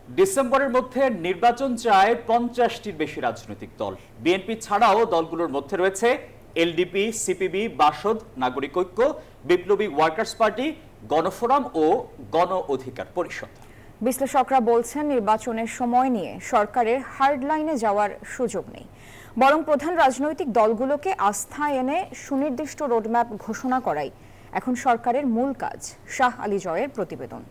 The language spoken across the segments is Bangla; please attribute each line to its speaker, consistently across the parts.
Speaker 1: ডিসেম্বরের মধ্যে নির্বাচন চায় 50টির বেশি রাজনৈতিক দল। বিএনপি ছাড়াও দলগুলোর মধ্যে রয়েছে এলডিপি, সিপিবি, বাসদ, নাগরিক ঐক্য, বিপ্লবী ওয়ার্কার্স পার্টি, গণফোরাম ও গণ অধিকার পরিষদ।
Speaker 2: বিশ্লেষকরা বলছেন, নির্বাচনের সময় নিয়ে সরকারের হার্ড লাইনে যাওয়ার সুযোগ নেই, বরং প্রধান রাজনৈতিক দলগুলোকে আস্থায় এনে সুনির্দিষ্ট রোডম্যাপ ঘোষণা করাই এখন সরকারের মূল কাজ। শাহ আলী জয়ের প্রতিবেদন।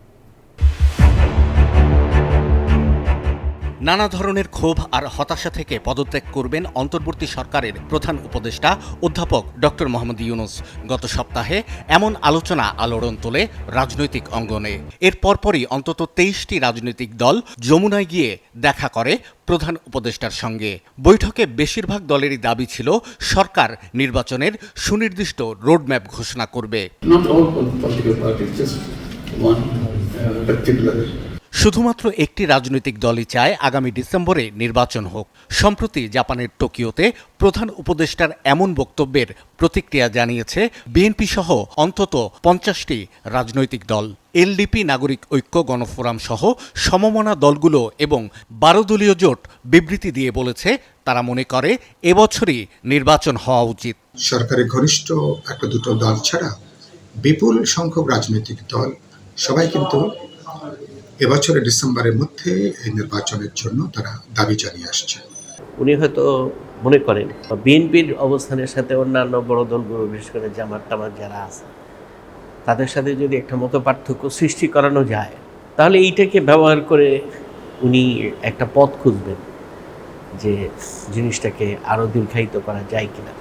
Speaker 3: নানা ধরনের ক্ষোভ আর হতাশা থেকে পদত্যাগ করবেন অন্তর্বর্তী সরকারের প্রধান উপদেষ্টা অধ্যাপক ডক্টর মোহাম্মদ ইউনূস। গত সপ্তাহে এমন আলোচনা আলোড়ন তোলে রাজনৈতিক অঙ্গনে। এর পরপরই অন্তত 23টি রাজনৈতিক দল যমুনায় গিয়ে দেখা করে প্রধান উপদেষ্টার সঙ্গে। বৈঠকে বেশিরভাগ দলেরই দাবি ছিল সরকার নির্বাচনের সুনির্দিষ্ট রোডম্যাপ ঘোষণা করবে। শুধুমাত্র একটি রাজনৈতিক দলই চায় আগামী ডিসেম্বরে নির্বাচন হোক। সম্প্রতি জাপানের টোকিওতে প্রধান উপদেষ্টার এমন বক্তব্যের প্রতিক্রিয়া জানিয়েছে বিএনপি সহ অন্তত 50টি রাজনৈতিক দল। এলডিপি, নাগরিক ঐক্য, গণফোরাম সহ সমমনা দলগুলো এবং 12 দলীয় জোট বিবৃতি দিয়ে বলেছে তারা মনে করে এবছরই নির্বাচন হওয়া উচিত।
Speaker 4: সরকারের ঘনিষ্ঠ একটা দুটো দল ছাড়া বিপুল সংখ্যক রাজনৈতিক দল সবাই কিন্তু এবছরের ডিসেম্বরের মধ্যে এই নির্বাচনের জন্য তারা দাবি জানিয়ে আসছে।
Speaker 5: উনি হয়তো মনে করেন বিএনপির অবস্থানের সাথে অন্যান্য বড় দলগুলো, বিশেষ করে জামাত টামাত যারা আছে, তাদের সাথে যদি একটা মত পার্থক্য সৃষ্টি করানো যায়, তাহলে এইটাকে ব্যবহার করে উনি একটা পথ খুঁজবেন যে জিনিসটাকে আরও দীর্ঘায়িত করা যায় কিনা।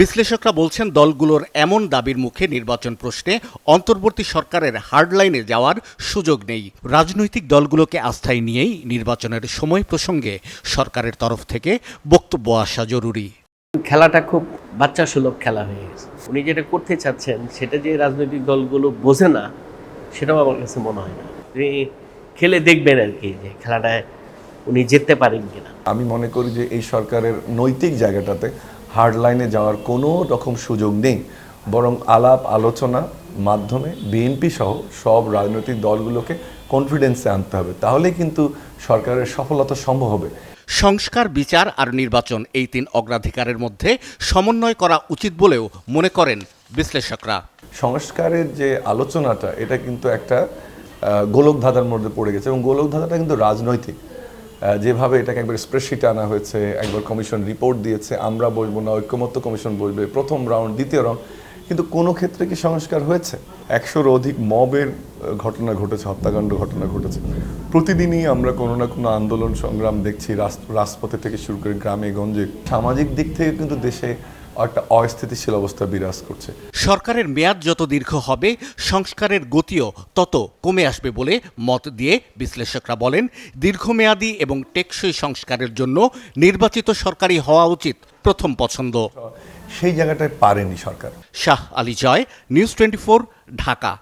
Speaker 3: বিশ্লেষকরা বলছেন, দলগুলোর এমন দাবির মুখে নির্বাচন প্রশ্নে অন্তর্বর্তী সরকারের হার্ডলাইনে যাওয়ার সুযোগ নেই। রাজনৈতিক দলগুলোকে আস্থায় নিয়েই নির্বাচনের সময় প্রসঙ্গে সরকারের তরফ থেকে বক্তব্য আসা জরুরি।
Speaker 5: খেলাটা খুব বাচ্চা সুলভ খেলা হয়ে গেছে। উনি যেটা করতে চাচ্ছেন সেটা যে রাজনৈতিক দলগুলো বোঝে না, সেটাও আমার কাছে মনে হয় না। তিনি খেলে দেখবেন আর কি, যে খেলাটায় উনি জিততে পারেন কিনা।
Speaker 6: আমি মনে করি যে এই সরকারের নৈতিক জায়গাটাতে হার্ড লাইনে যাওয়ার কোনো রকম সুযোগ নেই, বরং আলাপ আলোচনা মাধ্যমে বিএনপি সহ সব রাজনৈতিক দলগুলোকে কনফিডেন্সে আনতে হবে, তাহলে কিন্তু সরকারের সফলতা সম্ভব হবে।
Speaker 3: সংস্কার, বিচার আর নির্বাচন, এই 3 অগ্রাধিকারের মধ্যে সমন্বয় করা উচিত বলেও মনে করেন বিশ্লেষকরা।
Speaker 6: সংস্কারের যে আলোচনাটা, এটা কিন্তু একটা গোলকধাঁধার মধ্যে পড়ে গেছে, এবং গোলকধাঁধাটা কিন্তু রাজনৈতিক। যেভাবে এটাকে একবার স্প্রেডশিটে আনা হয়েছে, একবার কমিশন রিপোর্ট দিয়েছে, আমরা বলবো না, ঐক্যমত্য কমিশন বলবে, প্রথম রাউন্ড, দ্বিতীয় রাউন্ড, কিন্তু কোনো ক্ষেত্রে কি সংস্কার হয়েছে? 100-র অধিক মবের ঘটনা ঘটেছে, হত্যাকাণ্ড ঘটনা ঘটেছে। প্রতিদিনই আমরা কোনো না কোনো আন্দোলন সংগ্রাম দেখছি, রাজপথে থেকে শুরু করে গ্রামে গঞ্জে। সামাজিক দিক থেকে কিন্তু দেশে একটা অস্থিতিশীল অবস্থা বিরাজ করছে।
Speaker 3: সরকারের মেয়াদ যত দীর্ঘ হবে, সংস্কারের গতিও তত কমে আসবে বলে মত দিয়ে বিশ্লেষকরা বলেন, দীর্ঘমেয়াদী এবং টেকসই সংস্কারের জন্য নির্বাচিত সরকারই হওয়া উচিত প্রথম পছন্দ।
Speaker 6: সেই জায়গাটায় পারেনি সরকার।
Speaker 3: শাহ আলী জয়, নিউজ 24, ঢাকা।